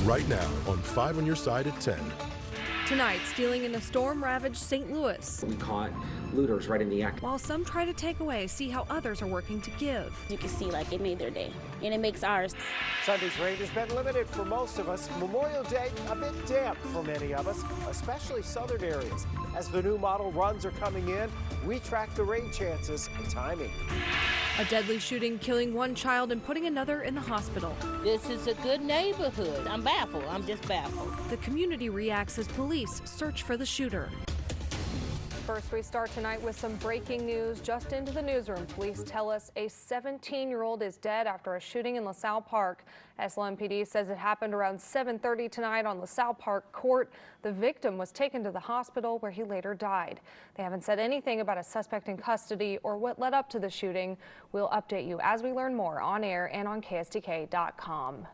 right now on 5 on Your Side at 10. Tonight, stealing in a storm-ravaged St. Louis. We caught looters right in the act. While some try to take away, see how others are working to give. You can see like it made their day, and it makes ours. Sunday's rain has been limited for most of us. Memorial Day a bit damp for many of us, especially southern areas. As the new model runs are coming in, we track the rain chances and timing. A deadly shooting killing one child and putting another in the hospital. This is a good neighborhood. I'm baffled. I'm just baffled. The community reacts as police search for the shooter. First, we start tonight with some breaking news. Just into the newsroom, police tell us a 17-year-old is dead after a shooting in LaSalle Park. SLMPD says it happened around 7:30 tonight on LaSalle Park Court. The victim was taken to the hospital where he later died. They haven't said anything about a suspect in custody or what led up to the shooting. We'll update you as we learn more on air and on KSDK.com.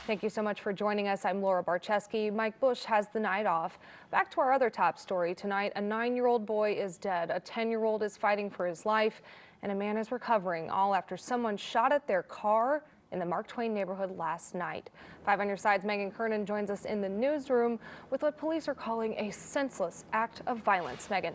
Thank you so much for joining us. I'm Laura Barcheski. Mike Bush has the night off. Back to our other top story tonight. A 9-year-old boy is dead. A 10-year-old is fighting for his life, and a man is recovering, all after someone shot at their car in the Mark Twain neighborhood last night. 5 on Your Side's Megan Kernan joins us in the newsroom with what police are calling a senseless act of violence. Megan.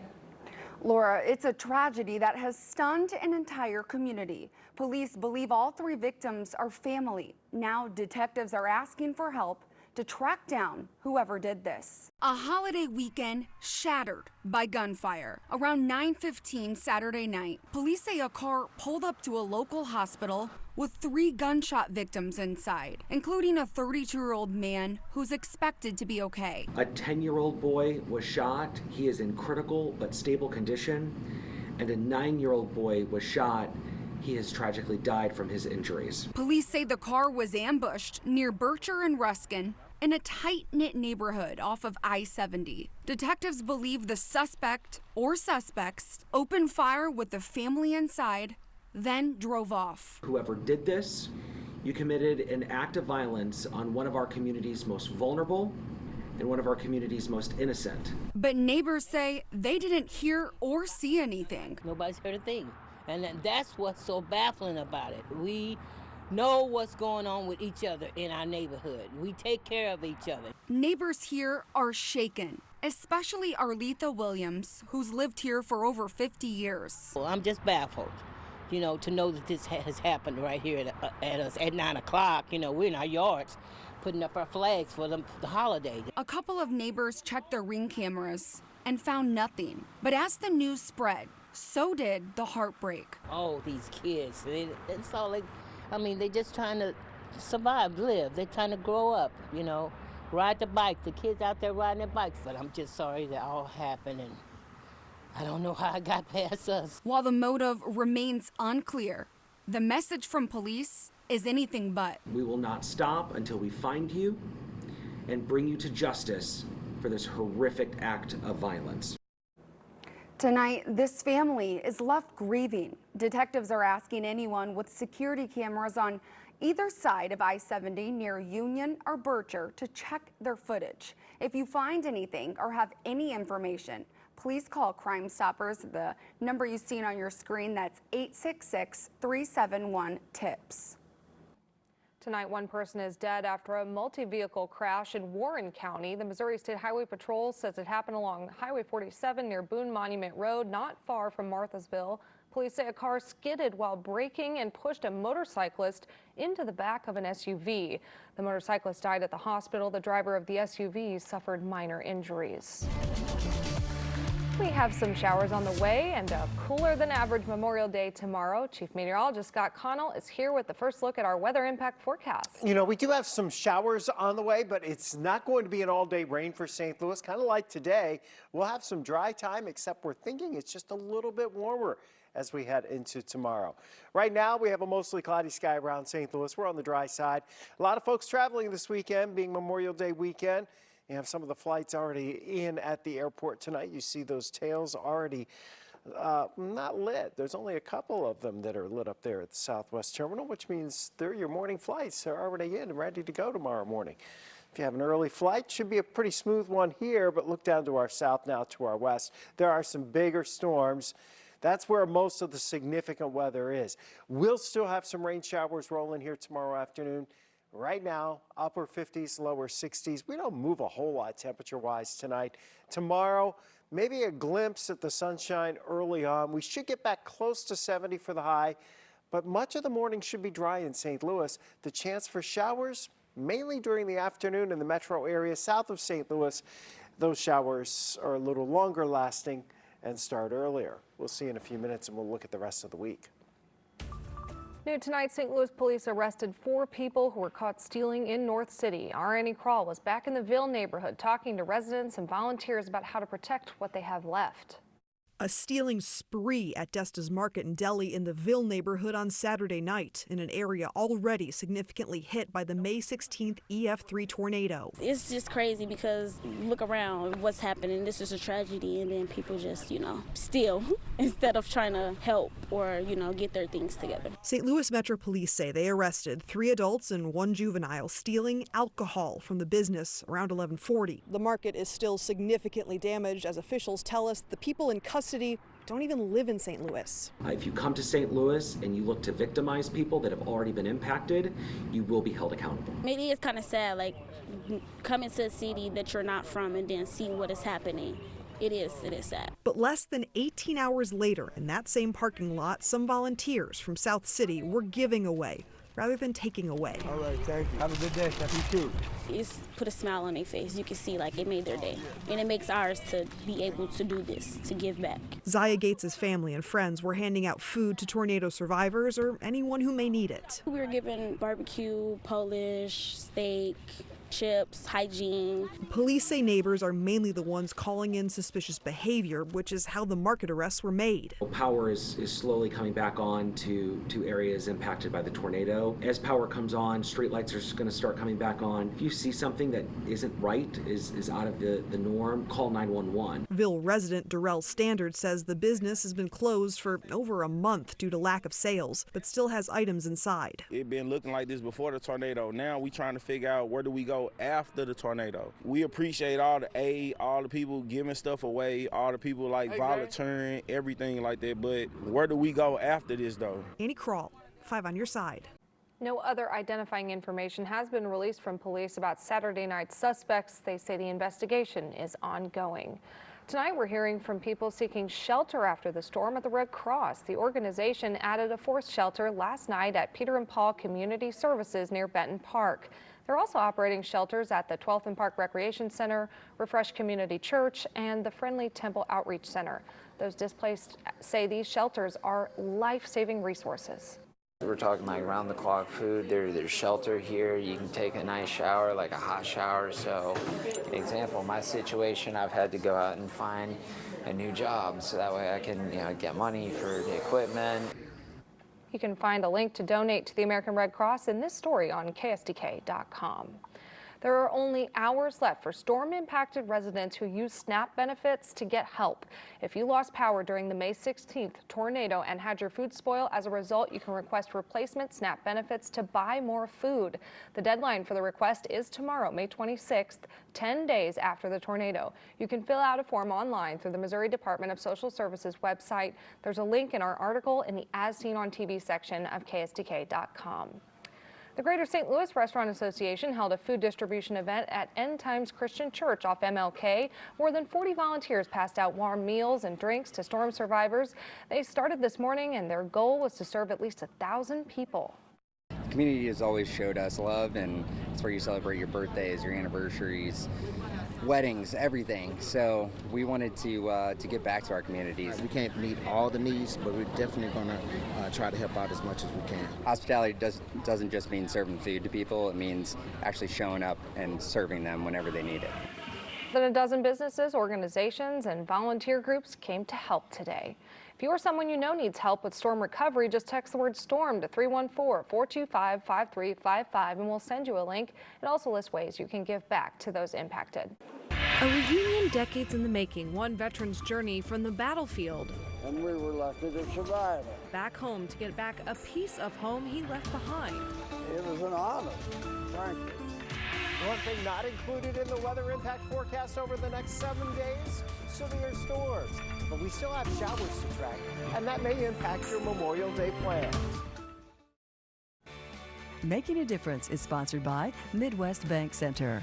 Laura, it's a tragedy that has stunned an entire community. Police believe all 3 victims are family. Now detectives are asking for help to track down whoever did this. A holiday weekend shattered by gunfire. Around 9:15 Saturday night, police say a car pulled up to a local hospital with 3 gunshot victims inside, including a 32-year-old man who's expected to be okay. A 10-year-old boy was shot. He is in critical but stable condition. And a 9-year-old boy was shot. He has tragically died from his injuries. Police say the car was ambushed near Bircher and Ruskin in a tight-knit neighborhood off of I-70. Detectives believe the suspect or suspects opened fire with the family inside, then drove off. Whoever did this, you committed an act of violence on one of our community's most vulnerable and one of our community's most innocent. But neighbors say they didn't hear or see anything. Nobody's heard a thing. And that's what's so baffling about it. We know what's going on with each other in our neighborhood. We take care of each other. Neighbors here are shaken, especially Arletha Williams, who's lived here for over 50 years. Well, I'm just baffled, to know that this has happened right here at us at 9 o'clock. We're in our yards putting up our flags for the holiday. A couple of neighbors checked their Ring cameras and found nothing. But as the news spread, so did the heartbreak. Oh, these kids, that's all they're just trying to survive, live. They're trying to grow up, ride the bike. The kids out there riding their bikes. But I'm just sorry that all happened, and I don't know how it got past us. While the motive remains unclear, the message from police is anything but. We will not stop until we find you and bring you to justice for this horrific act of violence. Tonight, this family is left grieving. Detectives are asking anyone with security cameras on either side of I-70 near Union or Bircher to check their footage. If you find anything or have any information, please call Crime Stoppers, the number you've seen on your screen. That's 866-371-TIPS. Tonight, one person is dead after a multi-vehicle crash in Warren County. The Missouri State Highway Patrol says it happened along Highway 47 near Boone Monument Road, not far from Marthasville. Police say a car skidded while braking and pushed a motorcyclist into the back of an SUV. The motorcyclist died at the hospital. The driver of the SUV suffered minor injuries. We have some showers on the way and a cooler than average Memorial Day tomorrow. Chief Meteorologist Scott Connell is here with the first look at our weather impact forecast. We do have some showers on the way, but it's not going to be an all-day rain for St. Louis. Kind of like today, we'll have some dry time, except we're thinking it's just a little bit warmer as we head into tomorrow. Right now, we have a mostly cloudy sky around St. Louis. We're on the dry side. A lot of folks traveling this weekend, being Memorial Day weekend. You have some of the flights already in at the airport tonight. You see those tails already not lit. There's only a couple of them that are lit up there at the Southwest Terminal, which means they're your morning flights. They're already in and ready to go tomorrow morning. If you have an early flight, should be a pretty smooth one here, but look down to our south now to our west. There are some bigger storms. That's where most of the significant weather is. We'll still have some rain showers rolling here tomorrow afternoon. Right now, upper 50s, lower 60s. We don't move a whole lot temperature-wise tonight. Tomorrow, maybe a glimpse at the sunshine early on. We should get back close to 70 for the high, but much of the morning should be dry in St. Louis. The chance for showers, mainly during the afternoon in the metro area south of St. Louis. Those showers are a little longer lasting and start earlier. We'll see in a few minutes, and we'll look at the rest of the week. New tonight, St. Louis police arrested 4 people who were caught stealing in North City. Our Annie Krall was back in the Ville neighborhood talking to residents and volunteers about how to protect what they have left. A stealing spree at Desta's Market and Deli in the Ville neighborhood on Saturday night in an area already significantly hit by the May 16th EF3 tornado. It's just crazy because look around what's happening. This is a tragedy, and then people just, steal instead of trying to help or, get their things together. St. Louis Metro Police say they arrested 3 adults and 1 juvenile stealing alcohol from the business around 11:40. The market is still significantly damaged as officials tell us the people in custody don't even live in St. Louis. If you come to St. Louis and you look to victimize people that have already been impacted, you will be held accountable. Maybe it's kind of sad, like coming to a city that you're not from and then see what is happening. It is sad. But less than 18 hours later, in that same parking lot, some volunteers from South City were giving away rather than taking away. All right, thank you. Have a good day. Happy too. It's put a smile on their face. You can see like it made their day. And it makes ours to be able to do this, to give back. Zaya Gates' family and friends were handing out food to tornado survivors or anyone who may need it. We were given barbecue, Polish, steak, chips, hygiene. Police say neighbors are mainly the ones calling in suspicious behavior, which is how the market arrests were made. Power is slowly coming back on to areas impacted by the tornado. As power comes on, streetlights are going to start coming back on. If you see something that isn't right, is out of the norm, call 911. Ville resident Darrell Standard says the business has been closed for over a month due to lack of sales, but still has items inside. It been looking like this before the tornado. Now we trying to figure out where do we go after the tornado. We appreciate all the aid, all the people giving stuff away, all the people volunteering, everything like that, but where do we go after this though? Annie Krall, 5 on your side. No other identifying information has been released from police about Saturday night suspects. They say the investigation is ongoing. Tonight, we're hearing from people seeking shelter after the storm at the Red Cross. The organization added a forced shelter last night at Peter and Paul Community Services near Benton Park. They're also operating shelters at the 12th and Park Recreation Center, Refresh Community Church, and the Friendly Temple Outreach Center. Those displaced say these shelters are life-saving resources. We're talking like round-the-clock food. There's shelter here. You can take a nice shower, like a hot shower. So, example, my situation, I've had to go out and find a new job so that way I can, get money for the equipment. You can find a link to donate to the American Red Cross in this story on KSDK.com. There are only hours left for storm-impacted residents who use SNAP benefits to get help. If you lost power during the May 16th tornado and had your food spoil as a result, you can request replacement SNAP benefits to buy more food. The deadline for the request is tomorrow, May 26th, 10 days after the tornado. You can fill out a form online through the Missouri Department of Social Services website. There's a link in our article in the As Seen on TV section of KSDK.com. The Greater St. Louis Restaurant Association held a food distribution event at End Times Christian Church off MLK. More than 40 volunteers passed out warm meals and drinks to storm survivors. They started this morning, and their goal was to serve at least 1,000 people. The community has always showed us love, and it's where you celebrate your birthdays, your anniversaries, weddings, everything. So we wanted to get back to our communities. We can't meet all the needs, but we're definitely going to try to help out as much as we can. Hospitality doesn't just mean serving food to people. It means actually showing up and serving them whenever they need it. More than a dozen businesses, organizations, and volunteer groups came to help today. If you or someone you know needs help with storm recovery, just text the word STORM to 314-425-5355 and we'll send you a link. It also lists ways you can give back to those impacted. A reunion decades in the making, one veteran's journey from the battlefield. And we were lucky to survive it. Back home to get back a piece of home he left behind. It was an honor, frankly. One thing not included in the weather impact forecast over the next 7 days, severe storms. But we still have showers to track, and that may impact your Memorial Day plans. Making a Difference is sponsored by Midwest Bank Center.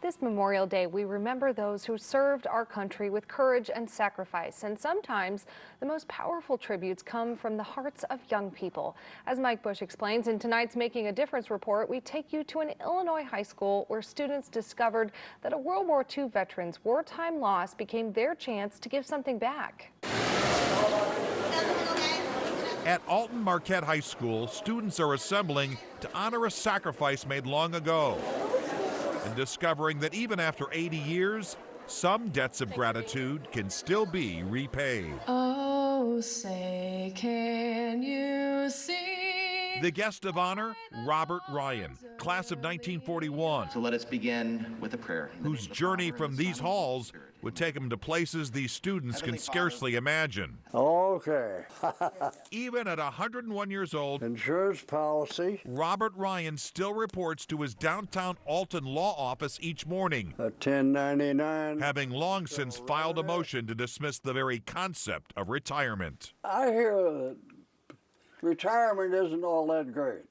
This Memorial Day, we remember those who served our country with courage and sacrifice. And sometimes the most powerful tributes come from the hearts of young people. As Mike Bush explains in tonight's Making a Difference report, we take you to an Illinois high school where students discovered that a World War II veteran's wartime loss became their chance to give something back. At Alton Marquette High School, students are assembling to honor a sacrifice made long ago and discovering that even after 80 years, some debts of gratitude can still be repaid. Oh, say, can you see? The guest of honor, Robert Ryan, class of 1941. So let us begin with a prayer. Whose journey from these halls would take him to places these students can scarcely imagine. Okay. Even at 101 years old, Insurance policy. Robert Ryan still reports to his downtown Alton law office each morning, A 1099. having long since filed a motion to dismiss the very concept of retirement. I hear that retirement isn't all that great.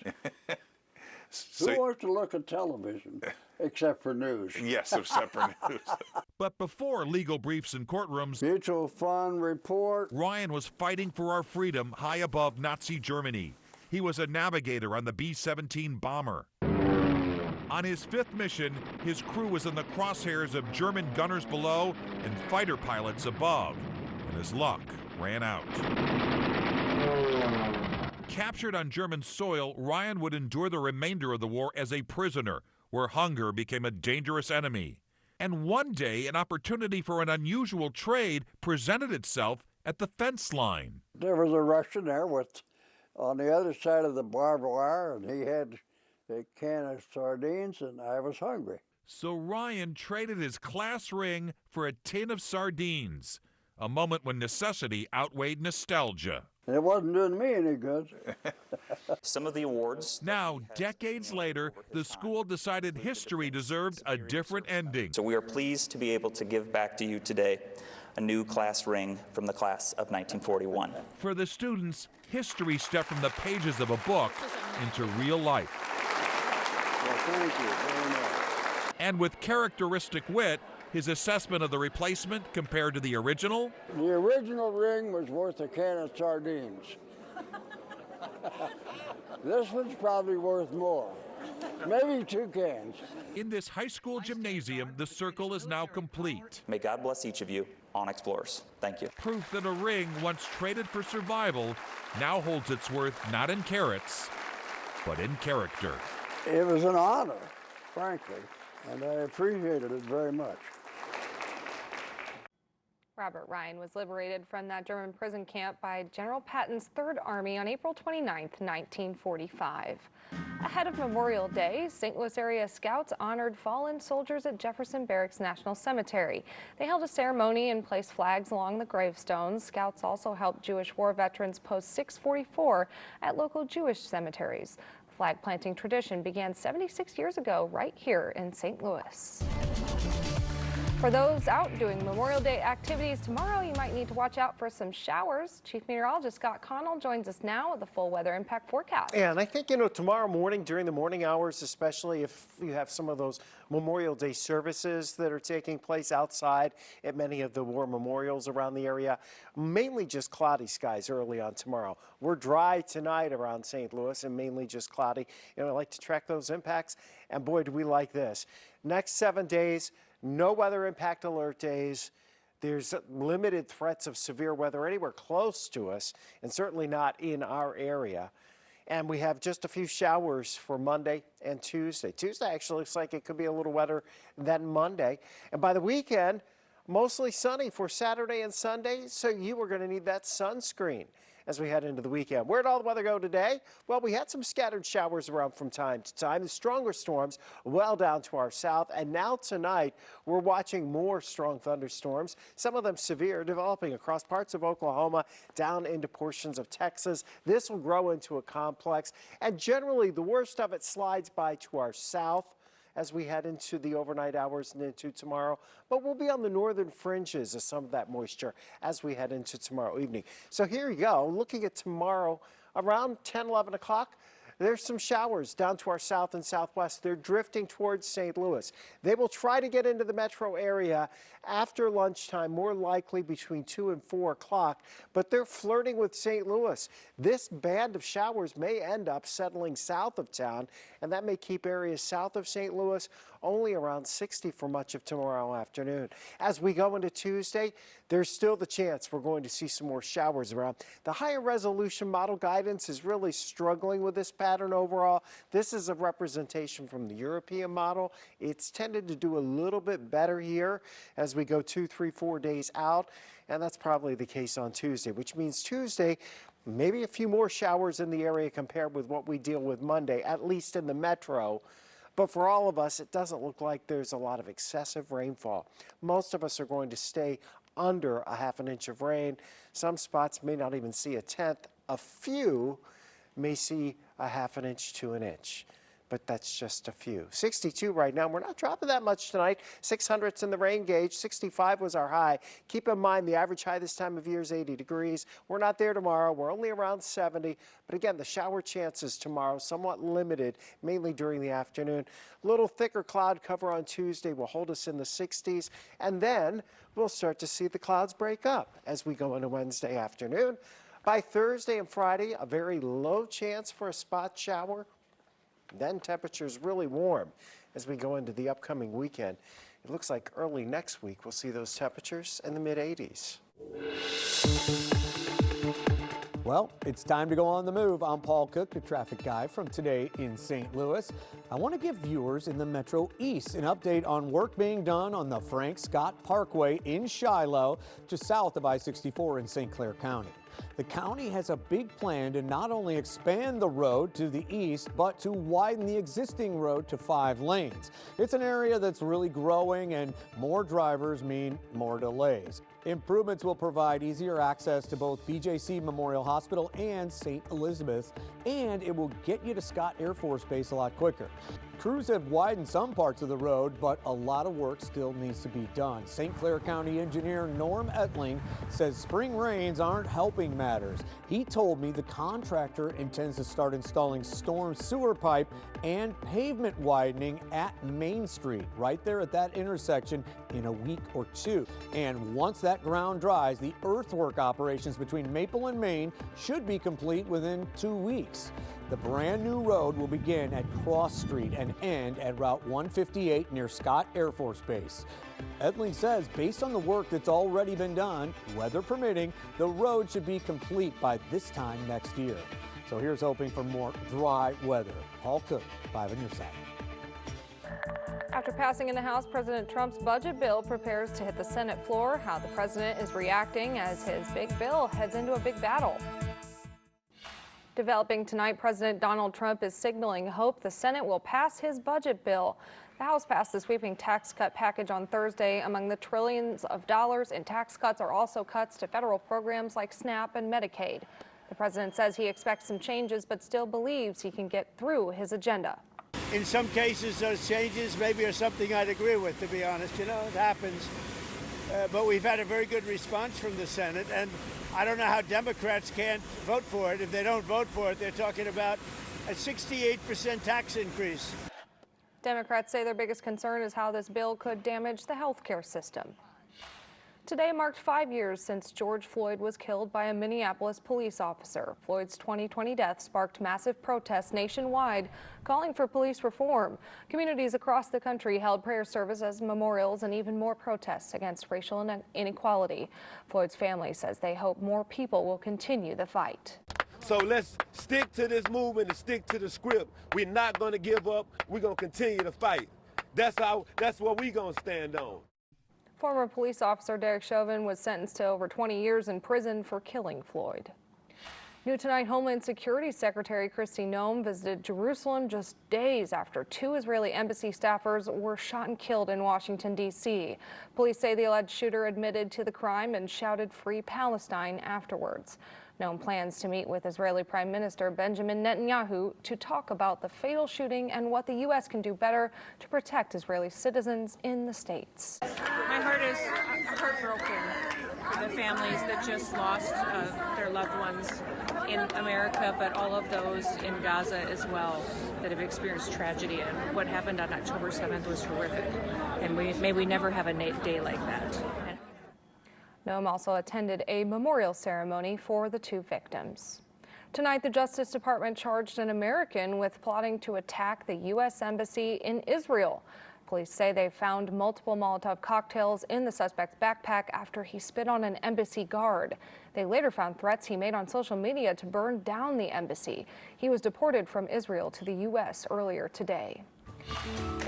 Who wants to look at television except for news? Yes, except for news. But before legal briefs in courtrooms, Mutual fund report. Ryan was fighting for our freedom high above Nazi Germany. He was a navigator on the B-17 bomber. On his fifth mission, his crew was in the crosshairs of German gunners below and fighter pilots above, and his luck ran out. Captured on German soil, Ryan would endure the remainder of the war as a prisoner, where hunger became a dangerous enemy. And one day, an opportunity for an unusual trade presented itself at the fence line. There was a Russian there with, on the other side of the barbed wire, and he had a can of sardines, and I was hungry. So Ryan traded his class ring for a tin of sardines, a moment when necessity outweighed nostalgia. It wasn't doing me any good. Some of the awards. Now, decades later, the school decided history deserved a different ending. So we are pleased to be able to give back to you today a new class ring from the class of 1941. For the students, history stepped from the pages of a book into real life. Well, thank you very much. And with characteristic wit, his assessment of the replacement compared to the original? The original ring was worth a can of sardines. This one's probably worth more. Maybe 2 cans. In this high school gymnasium, the circle is now complete. May God bless each of you, On Explorers. Thank you. Proof that a ring once traded for survival now holds its worth not in carats, but in character. It was an honor, frankly, and I appreciated it very much. Robert Ryan was liberated from that German prison camp by General Patton's Third Army on April 29, 1945. Ahead of Memorial Day, St. Louis area scouts honored fallen soldiers at Jefferson Barracks National Cemetery. They held a ceremony and placed flags along the gravestones. Scouts also helped Jewish war veterans post 644 at local Jewish cemeteries. The flag planting tradition began 76 years ago right here in St. Louis. For those out doing Memorial Day activities tomorrow, you might need to watch out for some showers. Chief Meteorologist Scott Connell joins us now with the full weather impact forecast. Yeah, and I think, tomorrow morning during the morning hours, especially if you have some of those Memorial Day services that are taking place outside at many of the war memorials around the area, mainly just cloudy skies early on tomorrow. We're dry tonight around St. Louis and mainly just cloudy. I like to track those impacts, and boy, do we like this. Next 7 days, no weather impact alert days. There's limited threats of severe weather anywhere close to us, and certainly not in our area. And we have just a few showers for Monday and Tuesday. Tuesday actually looks like it could be a little wetter than Monday. And by the weekend, mostly sunny for Saturday and Sunday, so you are going to need that sunscreen as we head into the weekend. Where'd all the weather go today? Well, we had some scattered showers around from time to time. The stronger storms well down to our south. And now tonight, we're watching more strong thunderstorms, some of them severe, developing across parts of Oklahoma down into portions of Texas. This will grow into a complex. And generally, the worst of it slides by to our south as we head into the overnight hours and into tomorrow. But we'll be on the northern fringes of some of that moisture as we head into tomorrow evening. So here you go, looking at tomorrow around 10, 11 o'clock. There's some showers down to our south and southwest. They're drifting towards St. Louis. They will try to get into the metro area after lunchtime, more likely between 2 and 4 o'clock, but they're flirting with St. Louis. This band of showers may end up settling south of town, and that may keep areas south of St. Louis only around 60 for much of tomorrow afternoon. As we go into Tuesday, there's still the chance we're going to see some more showers around. The higher resolution model guidance is really struggling with this pattern overall. This is a representation from the European model. It's tended to do a little bit better here as we go 2, 3, 4 days out, and that's probably the case on Tuesday, which means Tuesday, maybe a few more showers in the area compared with what we deal with Monday, at least in the metro. But for all of us, it doesn't look like there's a lot of excessive rainfall. Most of us are going to stay under a ½ an inch of rain. Some spots may not even see a tenth. A few may see a ½ an inch to an inch. But that's just a few. 62 right now. We're not dropping that much tonight. 600's in the rain gauge. 65 was our high. Keep in mind the average high this time of year is 80 degrees. We're not there tomorrow. We're only around 70. But again, the shower chances tomorrow somewhat limited, mainly during the afternoon. A little thicker cloud cover on Tuesday will hold us in the 60s. And then we'll start to see the clouds break up as we go into Wednesday afternoon. By Thursday and Friday, a very low chance for a spot shower. Then temperatures really warm as we go into the upcoming weekend. It looks like early next week we'll see those temperatures in the mid-80s. Well, it's time to go on the move. I'm Paul Cook, the traffic guy from Today in St. Louis. I want to give viewers in the Metro East an update on work being done on the Frank Scott Parkway in Shiloh, just south of I-64 in St. Clair County. The county has a big plan to not only expand the road to the east, but to widen the existing road to 5 lanes. It's an area that's really growing, and more drivers mean more delays. Improvements will provide easier access to both BJC Memorial Hospital and St. Elizabeth, and it will get you to Scott Air Force Base a lot quicker. Crews have widened some parts of the road, but a lot of work still needs to be done. St. Clair County engineer Norm Etling says spring rains aren't helping matters. He told me the contractor intends to start installing storm sewer pipe and pavement widening at Main Street, right there at that intersection, in a week or 2. And once that ground dries, the earthwork operations between Maple and Main should be complete within 2 weeks. The brand new road will begin at Cross Street and end at Route 158 near Scott Air Force Base. Etling says based on the work that's already been done, weather permitting, the road should be complete by this time next year. So here's hoping for more dry weather. Paul Cook, 5 on your side. After passing in the House, President Trump's budget bill prepares to hit the Senate floor. How the president is reacting as his big bill heads into a big battle. Developing tonight, President Donald Trump is signaling hope the Senate will pass his budget bill. The House passed the sweeping tax cut package on Thursday. Among the trillions of dollars in tax cuts are also cuts to federal programs like SNAP and Medicaid. The president says he expects some changes, but still believes he can get through his agenda. In some cases, those changes maybe are something I'd agree with, to be honest. You know, it happens. But we've had a very good response from the Senate, and I don't know how Democrats can't vote for it. If they don't vote for it, they're talking about a 68% tax increase. Democrats say their biggest concern is how this bill could damage the health care system. Today marked 5 years since George Floyd was killed by a Minneapolis police officer. Floyd's 2020 death sparked massive protests nationwide, calling for police reform. Communities across the country held prayer services, memorials, and even more protests against racial inequality. Floyd's family says they hope more people will continue the fight. So let's stick to this movement and stick to the script. We're not going to give up. We're going to continue to fight. That's what we're going to stand on. Former police officer Derek Chauvin was sentenced to over 20 years in prison for killing Floyd. New tonight, Homeland Security Secretary Kristi Noem visited Jerusalem just days after 2 Israeli embassy staffers were shot and killed in Washington, D.C. Police say the alleged shooter admitted to the crime and shouted "Free Palestine" afterwards. Noem plans to meet with Israeli Prime Minister Benjamin Netanyahu to talk about the fatal shooting and what the U.S. can do better to protect Israeli citizens in the States. My heart is heartbroken for the families that just lost their loved ones in America, but all of those in Gaza as well that have experienced tragedy. And what happened on October 7th was horrific. And may we never have a day like that. Noam also attended a memorial ceremony for the 2 victims. Tonight, the Justice Department charged an American with plotting to attack the U.S. Embassy in Israel. Police say they found multiple Molotov cocktails in the suspect's backpack after he spit on an embassy guard. They later found threats he made on social media to burn down the embassy. He was deported from Israel to the U.S. earlier today.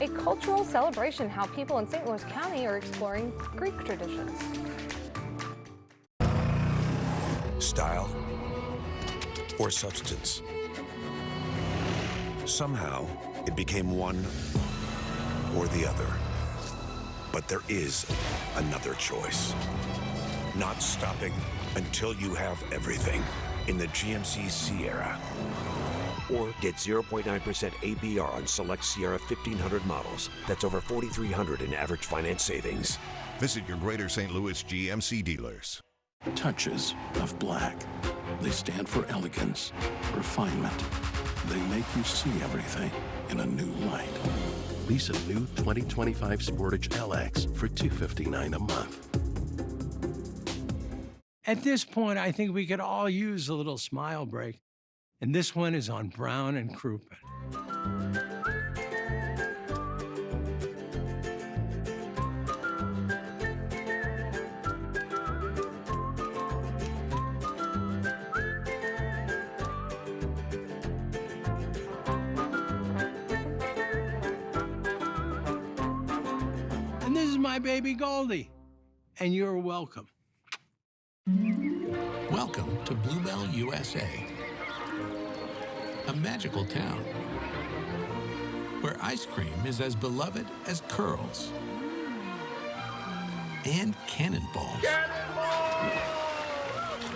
A cultural celebration how people in St. Louis County are exploring Greek traditions. Style or substance. Somehow, it became one or the other. But there is another choice. Not stopping until you have everything in the GMC Sierra. Or get 0.9% APR on select Sierra 1500 models. That's over $4,300 in average finance savings. Visit your Greater St. Louis GMC dealers. Touches of black. They stand for elegance, refinement. They make you see everything in a new light. Lease a new 2025 Sportage LX for $259 a month. At this point, I think we could all use a little smile break. And this one is on Brown and Crouppen. And this is my baby Goldie. And you're welcome. Welcome to Bluebell, USA. A magical town where ice cream is as beloved as curls and cannonballs.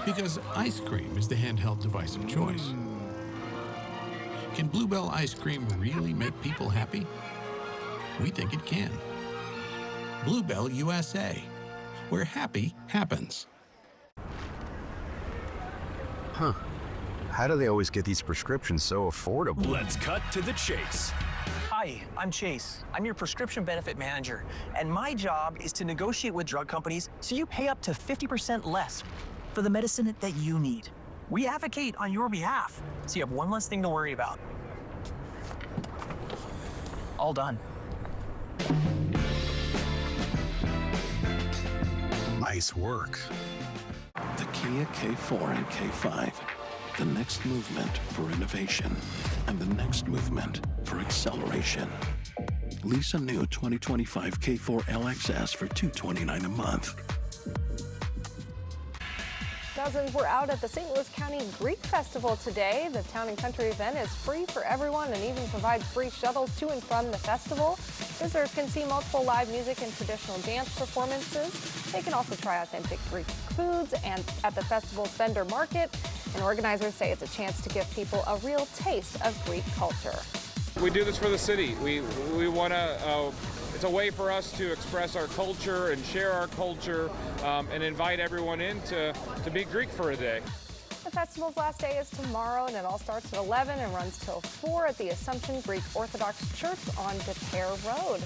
Because ice cream is the handheld device of choice. Can Bluebell ice cream really make people happy? We think it can. Bluebell, USA, where happy happens. Huh. How do they always get these prescriptions so affordable? Let's cut to the chase. Hi, I'm Chase. I'm your prescription benefit manager, and my job is to negotiate with drug companies so you pay up to 50% less for the medicine that you need. We advocate on your behalf, so you have one less thing to worry about. All done. Nice work. The Kia K4 and K5. The next movement for innovation and the next movement for acceleration. Lease a new 2025 K4 LXS for $229 a month. Dozens were out at the St. Louis County Greek Festival today. The Town and Country event is free for everyone and even provides free shuttles to and from the festival. Visitors can see multiple live music and traditional dance performances. They can also try authentic Greek foods and at the festival's vendor market. And organizers say it's a chance to give people a real taste of Greek culture. We do this for the city. We want to, it's a way for us to express our culture and share our culture and invite everyone in to be Greek for a day. The festival's last day is tomorrow, and it all starts at 11 and runs till 4 at the Assumption Greek Orthodox Church on DePere Road.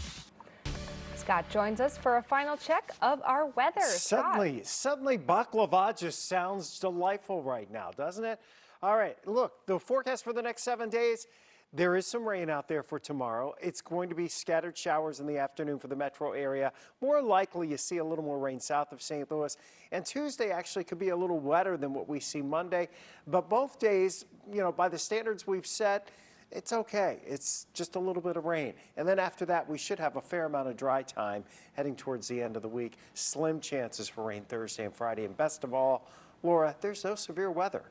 Scott joins us for a final check of our weather. Suddenly baklava just sounds delightful right now, doesn't it? All right, look, the forecast for the next 7 days. There is some rain out there for tomorrow. It's going to be scattered showers in the afternoon for the metro area. More likely, you see a little more rain south of St. Louis. And Tuesday actually could be a little wetter than what we see Monday. But both days, you know, by the standards we've set, it's okay. It's just a little bit of rain. And then after that, we should have a fair amount of dry time heading towards the end of the week. Slim chances for rain Thursday and Friday. And best of all, Laura, there's no severe weather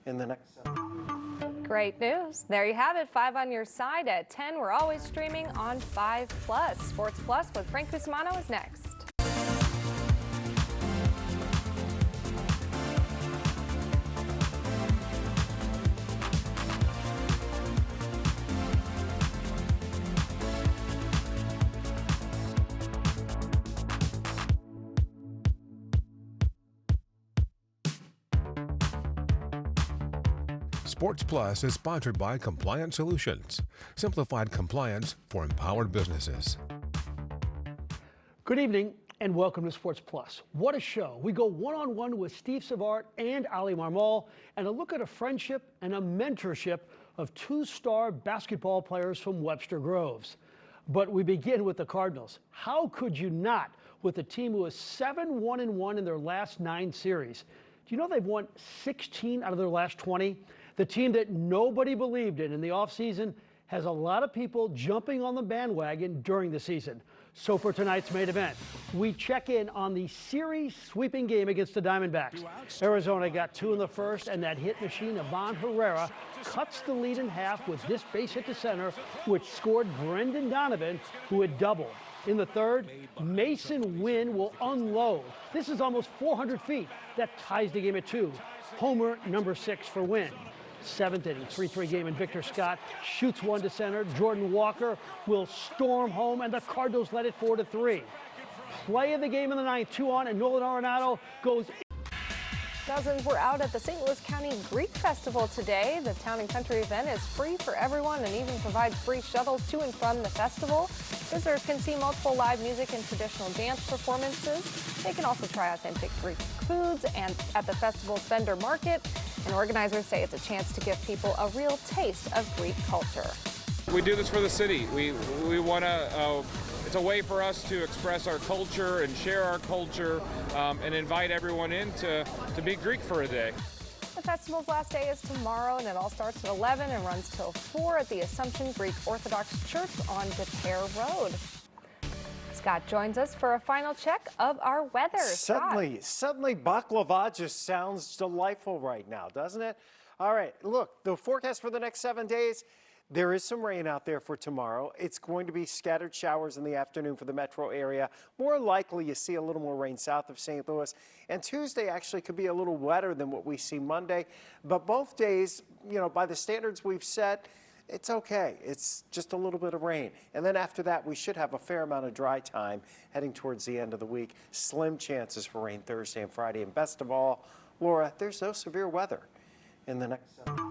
in the next 7 days. Great news. There you have it. 5 on your side at 10. We're always streaming on 5+. Sports Plus with Frank Cusimano is next. Sports Plus is sponsored by Compliant Solutions. Simplified compliance for empowered businesses. Good evening and welcome to Sports Plus. What a show. We go one-on-one with Steve Savard and Ali Marmol and a look at a friendship and a mentorship of two-star basketball players from Webster Groves. But we begin with the Cardinals. How could you not, with a team who is 7-1-1 in their last 9 series? Do you know they've won 16 out of their last 20? The team that nobody believed in the offseason has a lot of people jumping on the bandwagon during the season. So for tonight's main event, we check in on the series sweeping game against the Diamondbacks. Arizona got 2 in the first, and that hit machine, Ivan Herrera, cuts the lead in half with this base hit to center, which scored Brendan Donovan, who had doubled. In the third, Mason Wynn will unload. This is almost 400 feet. That ties the game at 2. Homer number 6 for Wynn. 7th inning, 3-3 game, and Victor Scott shoots one to center. Jordan Walker will storm home, and the Cardinals led it 4-3. Play of the game in the 9th, 2 on, and Nolan Arenado goes. Dozens were out at the St. Louis County Greek Festival today. The Town and Country event is free for everyone and even provides free shuttles to and from the festival. Visitors can see multiple live music and traditional dance performances. They can also try authentic Greek foods and at the festival's vendor market. And organizers say it's a chance to give people a real taste of Greek culture. We do this for the city. We want to, it's a way for us to express our culture and share our culture and invite everyone in to be Greek for a day. The festival's last day is tomorrow, and it all starts at 11 and runs till 4 at the Assumption Greek Orthodox Church on DePere Road. Scott joins us for a final check of our weather. Suddenly baklava just sounds delightful right now, doesn't it? All right, look, the forecast for the next 7 days, there is some rain out there for tomorrow. It's going to be scattered showers in the afternoon for the metro area. More likely you see a little more rain south of St. Louis. And Tuesday actually could be a little wetter than what we see Monday. But both days, you know, by the standards we've set, it's okay. It's just a little bit of rain. And then after that, we should have a fair amount of dry time heading towards the end of the week. Slim chances for rain Thursday and Friday. And best of all, Laura, there's no severe weather in the next 7 days.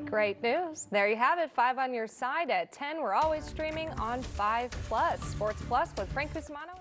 Great news. There you have it. 5 on your side at 10. We're always streaming on 5 Plus. Sports Plus with Frank Cusimano.